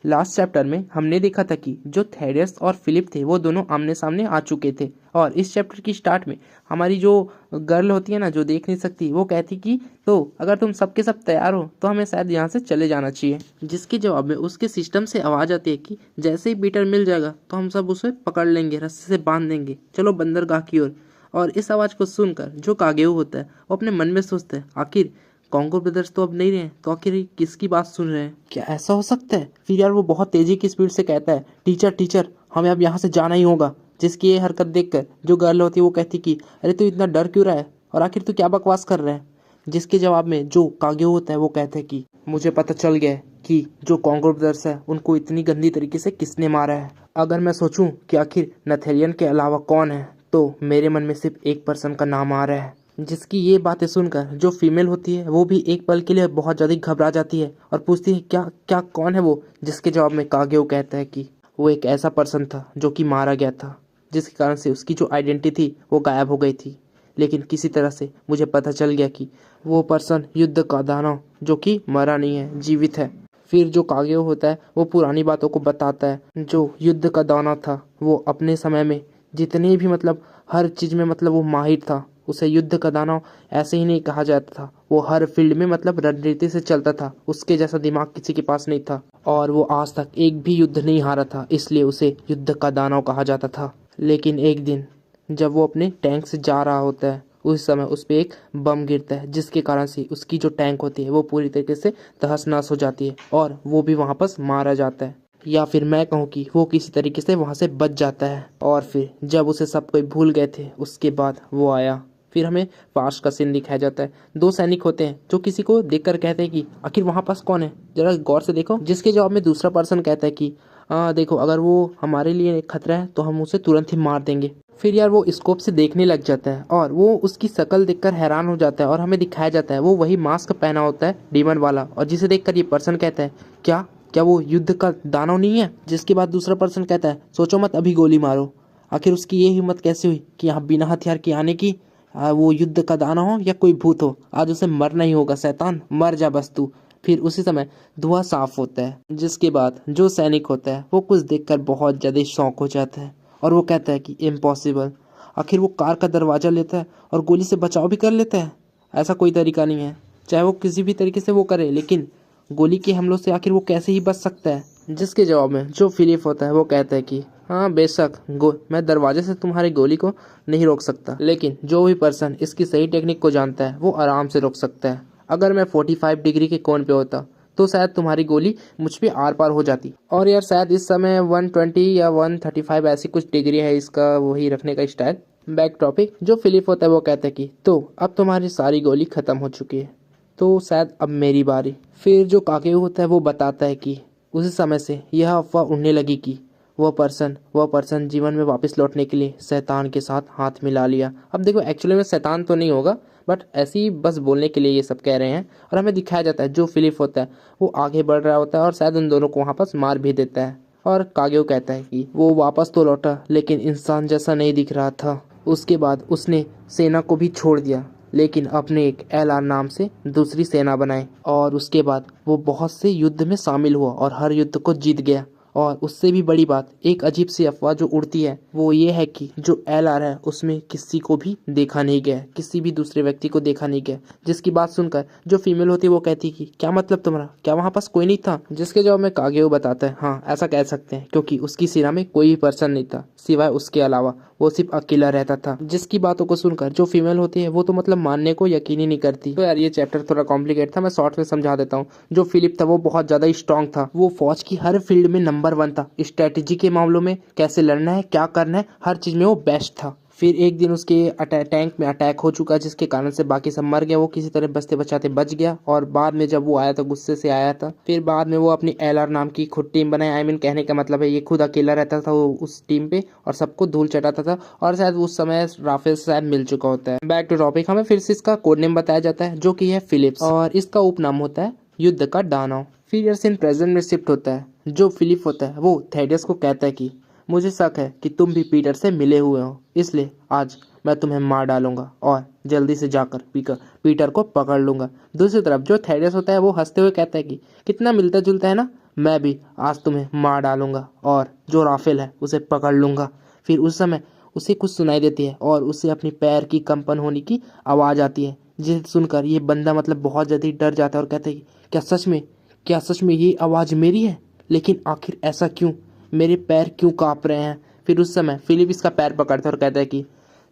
Last chapter में हमने देखा था कि जो थेडियस और फिलिप थे वो दोनों आमने सामने आ चुके थे। और इस चैप्टर की स्टार्ट में हमारी जो गर्ल होती है ना, जो देख नहीं सकती, वो कहती कि तो अगर तुम सबके सब तैयार हो तो हमें शायद यहाँ से चले जाना चाहिए। जिसके जवाब में उसके सिस्टम से आवाज़ आती है कि जैसे ही पीटर मिल जाएगा तो हम सब उसे पकड़ लेंगे, रस्से से बांध देंगे, चलो बंदरगाह की ओर। और इस आवाज़ को सुनकर जो कागेओ होता है वो अपने मन में सोचता है, आखिर कॉन्गो ब्रदर्स तो अब नहीं रहे, तो आखिर ये किसकी बात सुन रहे हैं? क्या ऐसा हो सकता है? फिर यार वो बहुत तेजी की स्पीड से कहता है, टीचर टीचर हमें अब यहाँ से जाना ही होगा। जिसकी ये हरकत देखकर जो गर्ल होती है वो कहती कि अरे तू इतना डर क्यों रहा है, और आखिर तू क्या बकवास कर रहा है? जिसके जवाब में जो कागेओ होता है वो कहता है कि मुझे पता चल गया है कि जो कॉन्गो ब्रदर्स है उनको इतनी गंदी तरीके से किसने मारा है। अगर मैं सोचूं कि आखिर नथेलियन के अलावा कौन है, तो मेरे मन में सिर्फ एक पर्सन का नाम आ रहा है। जिसकी ये बातें सुनकर जो फीमेल होती है वो भी एक पल के लिए बहुत ज़्यादा घबरा जाती है और पूछती है क्या क्या कौन है वो। जिसके जवाब में कागेओ कहता है कि वो एक ऐसा पर्सन था जो कि मारा गया था, जिसके कारण से उसकी जो आइडेंटिटी थी वो गायब हो गई थी। लेकिन किसी तरह से मुझे पता चल गया कि वो पर्सन युद्ध का दानव जो कि मरा नहीं है, जीवित है। फिर जो कागेओ होता है वो पुरानी बातों को बताता है। जो युद्ध का दानव था वो अपने समय में जितने भी हर चीज़ में वो माहिर था। उसे युद्ध का दानव ऐसे ही नहीं कहा जाता था, वो हर फील्ड में रणनीति से चलता था। उसके जैसा दिमाग किसी के पास नहीं था और वो आज तक एक भी युद्ध नहीं हारा था, इसलिए उसे युद्ध का दानव कहा जाता था। लेकिन एक दिन जब वो अपने टैंक से जा रहा होता है, उस समय उस पर एक बम गिरता है, जिसके कारण से उसकी जो टैंक होती है वो पूरी तरीके से तहस नहस हो जाती है और वो भी वहाँ पर मारा जाता है। या फिर मैं कहूँ कि वो किसी तरीके से वहाँ से बच जाता है। और फिर जब उसे सब कोई भूल गए थे उसके बाद वो आया। फिर हमें पास का सीन दिखाया जाता है। दो सैनिक होते हैं जो किसी को देखकर कहते हैं कि आखिर वहाँ पास कौन है, जरा गौर से देखो। जिसके जवाब में दूसरा पर्सन कहता है कि देखो अगर वो हमारे लिए खतरा है तो हम उसे तुरंत ही मार देंगे। फिर यार वो स्कोप से देखने लग जाता है और वो उसकी शक्ल देखकर हैरान हो जाता है और हमें दिखाया जाता है वो वही मास्क पहना होता है डीमन वाला, और जिसे देखकर ये पर्सन कहता है क्या क्या वो युद्ध का दानव नहीं है? जिसके बाद दूसरा पर्सन कहता है सोचो मत, अभी गोली मारो। आखिर उसकी ये हिम्मत कैसे हुई कि यहाँ बिना हथियार के आने की? वो युद्ध का दानव हो या कोई भूत हो, आज उसे मरना ही होगा। शैतान मर जा बस तू। फिर उसी समय धुआं साफ होता है। जिसके बाद जो सैनिक होता है वो कुछ देखकर बहुत ज़्यादा शौक हो जाता है और वो कहता है कि इम्पॉसिबल। आखिर वो कार का दरवाज़ा लेता है और गोली से बचाव भी कर लेता है। ऐसा कोई तरीका नहीं है, चाहे वो किसी भी तरीके से वो करे, लेकिन गोली के हमलों से आखिर वो कैसे ही बच सकता है? जिसके जवाब में जो फिलिप होता है वो कहता है कि हाँ बेशक मैं दरवाजे से तुम्हारी गोली को नहीं रोक सकता, लेकिन जो भी पर्सन इसकी सही टेक्निक को जानता है वो आराम से रोक सकता है। अगर मैं 45 डिग्री के कोण पे होता तो शायद तुम्हारी गोली मुझ पे आर पार हो जाती। और यार शायद इस समय 120 या 135 ऐसी कुछ डिग्री है इसका वही रखने का स्टाइल। Back topic. जो फिलिप होता है वो कहता है कि तो अब तुम्हारी सारी गोली खत्म हो चुकी है, तो शायद अब मेरी बारी। फिर जो काकेऊ होता है वो बताता है कि उसी समय से यह अफवाह उड़ने लगी कि वह पर्सन जीवन में वापस लौटने के लिए शैतान के साथ हाथ मिला लिया। अब देखो एक्चुअली में शैतान तो नहीं होगा, बट ऐसे ही बस बोलने के लिए ये सब कह रहे हैं। और हमें दिखाया जाता है जो फिलिप होता है वो आगे बढ़ रहा होता है और शायद उन दोनों को वहाँ पर मार भी देता है। और कागेओ कहता है कि वो वापस तो लौटा लेकिन इंसान जैसा नहीं दिख रहा था। उसके बाद उसने सेना को भी छोड़ दिया, लेकिन अपने एक एलआर नाम से दूसरी सेना बनाई। और उसके बाद वो बहुत से युद्ध में शामिल हुआ और हर युद्ध को जीत गया। और उससे भी बड़ी बात, एक अजीब सी अफवाह जो उड़ती है वो ये है कि जो एलआर है उसमें किसी को भी देखा नहीं गया, किसी भी दूसरे व्यक्ति को देखा नहीं गया। जिसकी बात सुनकर जो फीमेल होती है वो कहती कि क्या मतलब तुम्हारा, क्या वहाँ पास कोई नहीं था? जिसके जवाब में कागेओ बताता है हाँ ऐसा कह सकते हैं, क्योंकि उसकी सेना में कोई भी पर्सन नहीं था सिवाय उसके अलावा, वो सिर्फ अकेला रहता था। जिसकी बातों को सुनकर जो फीमेल होती है वो तो मानने को यकीन ही नहीं करती। तो यार ये चैप्टर थोड़ा कॉम्प्लिकेट था, मैं शॉर्ट में समझा देता हूँ। जो फिलिप था वो बहुत ज्यादा स्ट्रांग था, वो फौज की हर फील्ड में नंबर 1 था। स्ट्रेटेजी के मामलों में कैसे लड़ना है, क्या करना है, हर चीज में वो बेस्ट था। फिर एक दिन उसके टैंक में अटैक हो चुका, जिसके कारण से बाकी सब मर गया। वो किसी तरह बचते बचाते बच गया और बाद में जब वो आया तो गुस्से से आया था। फिर बाद में वो अपनी एलआर नाम की खुद टीम बनाई। आई मीन कहने का मतलब है ये खुद अकेला रहता था वो उस टीम पे और सबको धूल चटाता था। और शायद उस समय राफेल शायद मिल चुका होता है। Back to topic. हमें फिर से इसका कोड नेम बताया जाता है जो कि है फिलिप्स, और इसका उपनाम होता है युद्ध का दानव। फिर यह सीन प्रेजेंट में शिफ्ट होता है। जो फिलिप होता है वो थेडियस को कहता है कि मुझे शक है कि तुम भी पीटर से मिले हुए हो, इसलिए आज मैं तुम्हें मार डालूंगा और जल्दी से जाकर पीटर को पकड़ लूंगा। दूसरी तरफ जो थेडियस होता है वो हंसते हुए कहता है कि कितना मिलता जुलता है ना, मैं भी आज तुम्हें मार डालूंगा और जो राफेल है उसे पकड़ लूंगा। फिर उस समय उसे कुछ सुनाई देती है और उसे अपनी पैर की कंपन होने की आवाज़ आती है, जिसे सुनकर ये बंदा मतलब बहुत ज़्यादा डर जाता है और कहता है कि क्या सच में ये आवाज़ मेरी है? लेकिन आखिर ऐसा क्यों? मेरे पैर क्यों काँप रहे हैं? फिर उस समय फिलिप इसका पैर पकड़ता है और कहता है कि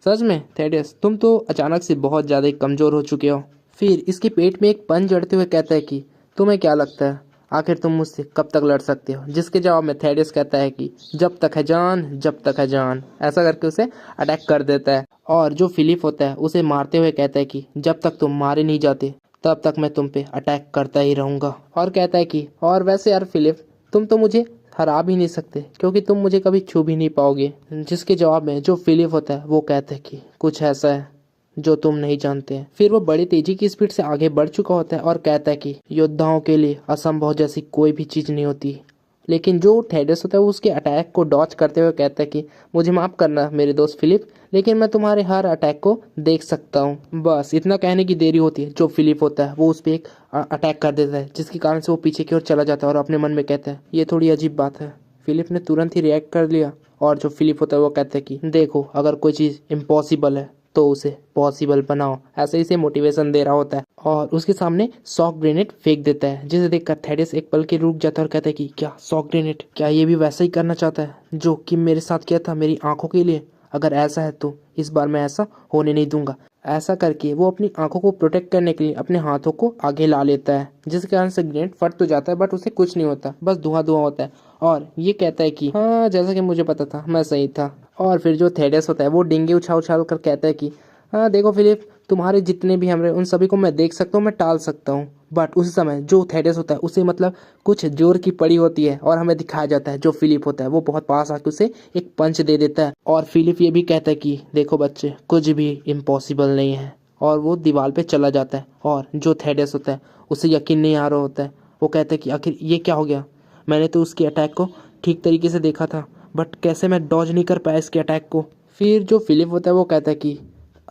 सच में थेडियस, तुम तो अचानक से बहुत ज़्यादा कमज़ोर हो चुके हो। फिर इसके पेट में एक पंच जड़ते हुए कहता है कि तुम्हें क्या लगता है आखिर तुम मुझसे कब तक लड़ सकते हो? जिसके जवाब में थेडियस कहता है कि जब तक है जान, जब तक है जान। ऐसा करके उसे अटैक कर देता है और जो फिलिप होता है उसे मारते हुए कहता है कि जब तक तुम मारे नहीं जाते तब तक मैं तुम पे अटैक करता ही रहूंगा। और कहता है कि और वैसे यार फिलिप, तुम तो मुझे हरा भी नहीं सकते क्योंकि तुम मुझे कभी छू भी नहीं पाओगे। जिसके जवाब में जो फिलिप होता है वो कहता है कि कुछ ऐसा है जो तुम नहीं जानते हैं। फिर वो बड़ी तेजी की स्पीड से आगे बढ़ चुका होता है और कहता है कि योद्धाओं के लिए असंभव जैसी कोई भी चीज नहीं होती। लेकिन जो थेडियस होता है वो उसके अटैक को डॉच करते हुए कहता है कि मुझे माफ करना मेरे दोस्त फिलिप, लेकिन मैं तुम्हारे हर अटैक को देख सकता हूँ। बस इतना कहने की देरी होती है, जो फिलिप होता है वो उस पर एक अटैक कर देता है, जिसके कारण से वो पीछे की ओर चला जाता है और अपने मन में कहता है ये थोड़ी अजीब बात है। फिलिप ने तुरंत ही रिएक्ट कर लिया और जो फिलिप होता है वो कहता है कि देखो, अगर कोई चीज़ इम्पॉसिबल है तो उसे पॉसिबल बनाओ। ऐसे ही से मोटिवेशन दे रहा होता है और उसके सामने शॉक ग्रेनेड फेंक देता है, जिसे देखकर थेडियस एक पल के रुक जाता है और कहता है कि क्या शॉक ग्रेनेड, क्या ये भी वैसा ही करना चाहता है जो किम मेरे साथ किया था मेरी आंखों के लिए? अगर ऐसा है तो इस बार मैं ऐसा होने नहीं दूंगा। ऐसा करके वो अपनी आंखों को प्रोटेक्ट करने के लिए अपने हाथों को आगे ला लेता है, जिसके कारण से ग्रेनेड फट तो जाता है बट उसे कुछ नहीं होता, बस धुआं धुआं होता है। और ये कहता है कि हाँ, जैसा कि मुझे पता था, मैं सही था। और फिर जो थेडियस होता है वो डिंगे उछाल उछाल कर कहता है कि हाँ देखो फिलिप, तुम्हारे जितने भी हमले उन सभी को मैं देख सकता हूँ, मैं टाल सकता हूँ। बट उस समय जो थेडियस होता है उसे मतलब कुछ जोर की पड़ी होती है और हमें दिखाया जाता है जो फिलिप होता है वो बहुत पास आके उसे एक पंच दे देता है। और फिलिप ये भी कहता है कि देखो बच्चे, कुछ भी इम्पॉसिबल नहीं है। और वो दीवार पे चला जाता है और जो थेडियस होता है उसे यकीन नहीं आ रहा होता है। वो कहता है कि आखिर ये क्या हो गया? मैंने तो उसके अटैक को ठीक तरीके से देखा था, बट कैसे मैं डॉज नहीं कर पाया इसके अटैक को? फिर जो फिलिप होता है वो कहता है कि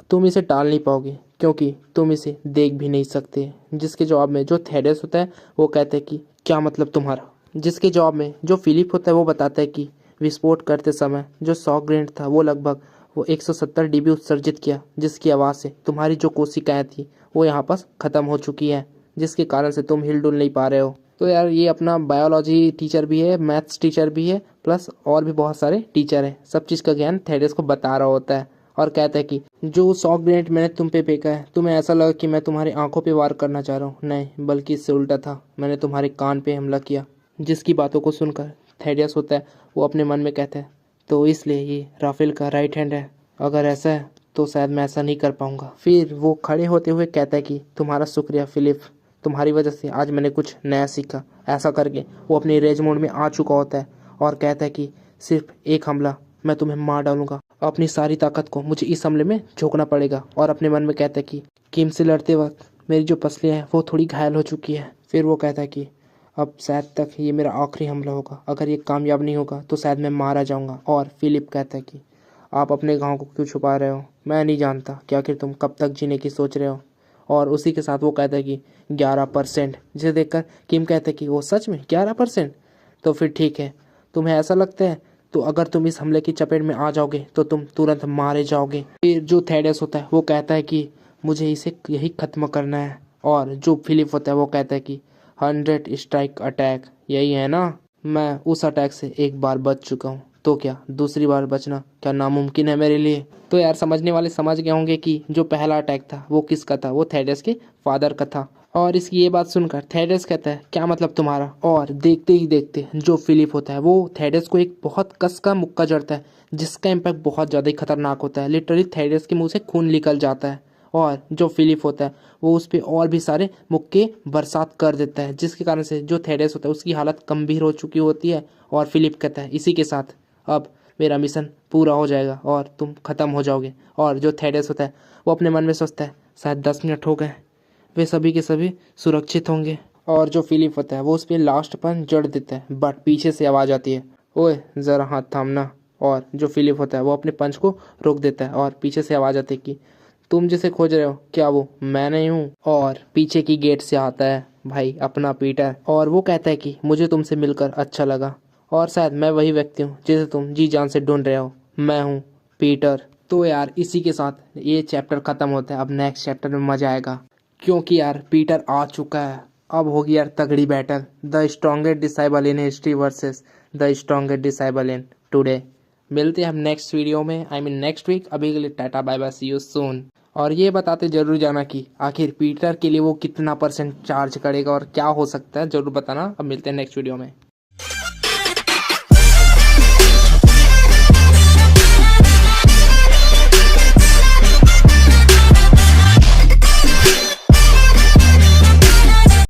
तुम इसे टाल नहीं पाओगे क्योंकि तुम इसे देख भी नहीं सकते। जिसके जवाब में जो थेडियस होता है वो कहता है कि क्या मतलब तुम्हारा? जिसके जवाब में जो फिलिप होता है वो बताता है कि विस्फोट करते समय जो शॉक ग्रेनेड था वो लगभग 170 डीबी उत्सर्जित किया, जिसकी आवाज़ से तुम्हारी जो कोशिकाएं थी वो यहाँ पर ख़त्म हो चुकी है, जिसके कारण से तुम हिलडुल नहीं पा रहे हो। तो यार ये अपना बायोलॉजी टीचर भी है, मैथ्स टीचर भी है, प्लस और भी बहुत सारे टीचर हैं। सब चीज़ का ज्ञान थेडियस को बता रहा होता है और कहता है कि जो शॉक ग्रेनेड मैंने तुम पे फेंका है, तुम्हें ऐसा लगा कि मैं तुम्हारी आंखों पे वार करना चाह रहा हूँ? नहीं, बल्कि इससे उल्टा था, मैंने तुम्हारे कान पे हमला किया। जिसकी बातों को सुनकर थेडियस होता है वो अपने मन में कहता है तो इसलिए ये राफेल का राइट हैंड है? अगर ऐसा है तो शायद मैं ऐसा नहीं कर पाऊंगा। फिर वो खड़े होते हुए कहता है कि तुम्हारा शुक्रिया फिलिप, तुम्हारी वजह से आज मैंने कुछ नया सीखा। ऐसा करके वो अपने रेज मोड में आ चुका होता है और कहता है कि सिर्फ एक हमला, मैं तुम्हें मार डालूंगा। अपनी सारी ताकत को मुझे इस हमले में झोंकना पड़ेगा। और अपने मन में कहता है कि किम से लड़ते वक्त मेरी जो पसलियाँ हैं वो थोड़ी घायल हो चुकी है। फिर वो कहता है कि अब शायद तक ये मेरा आखिरी हमला होगा, अगर ये कामयाब नहीं होगा तो शायद मैं मारा जाऊंगा। और फिलिप कहता है कि आप अपने घाव को क्यों छुपा रहे हो? मैं नहीं जानता कि आखिर तुम कब तक जीने की सोच रहे हो। और उसी के साथ वो कहता है कि 11%, जिसे देखकर किम कहता है कि वो सच में 11%? तो फिर ठीक है, तुम्हें ऐसा लगता है तो अगर तुम इस हमले की चपेट में आ जाओगे तो तुम तुरंत मारे जाओगे। फिर जो थेडियस होता है वो कहता है कि मुझे इसे यही खत्म करना है। और जो फिलिप होता है वो कहता है कि 100 स्ट्राइक अटैक, यही है ना? मैं उस अटैक से एक बार बच चुका हूँ, तो क्या दूसरी बार बचना क्या नामुमकिन है मेरे लिए? तो यार समझने वाले समझ गए होंगे कि जो पहला अटैक था वो किसका था, वो थेडियस के फादर का था। और इसकी ये बात सुनकर थेडियस कहता है क्या मतलब तुम्हारा? और देखते ही देखते जो फिलिप होता है वो थेडियस को एक बहुत कस का मुक्का जड़ता है, जिसका इम्पैक्ट बहुत ज़्यादा ही खतरनाक होता है। लिटरली थेडियस के मुंह से खून निकल जाता है और जो फिलिप होता है वो उस पर और भी सारे मुक्के बरसात कर देता है, जिसके कारण से जो थेडियस होता है उसकी हालत गंभीर हो चुकी होती है। और फिलिप कहता है इसी के साथ अब मेरा मिशन पूरा हो जाएगा और तुम ख़त्म हो जाओगे। और जो थेडियस होता है वो अपने मन में सोचता है शायद 10 मिनट हो गए, वे सभी के सभी सुरक्षित होंगे। और जो फिलिप होता है वो उस पर लास्ट पंच जड़ देता है, बट पीछे से आवाज़ आती है ओए ज़रा हाथ थामना। और जो फिलिप होता है वो अपने पंच को रोक देता है और पीछे से आवाज़ आती है कि तुम जिसे खोज रहे हो क्या वो मैं नहीं हूँ? और पीछे की गेट से आता है भाई अपना पीटर, और वो कहता है कि मुझे तुमसे मिलकर अच्छा लगा और शायद मैं वही व्यक्ति हूँ जिसे तुम जी जान से ढूंढ रहे हो। मैं हूँ पीटर। तो यार इसी के साथ ये चैप्टर खत्म होता है। अब नेक्स्ट चैप्टर में मजा आएगा, क्योंकि यार पीटर आ चुका है। अब होगी यार तगड़ी battle, the strongest disciple in history versus the strongest disciple in today. मिलते हैं हम नेक्स्ट वीडियो में, आई मीन नेक्स्ट वीक। अभी के लिए tata bye bye, see you soon. और ये बताते जरूर जाना कि आखिर पीटर के लिए वो कितना % चार्ज करेगा और क्या हो सकता है, जरूर बताना। अब मिलते हैं नेक्स्ट वीडियो में।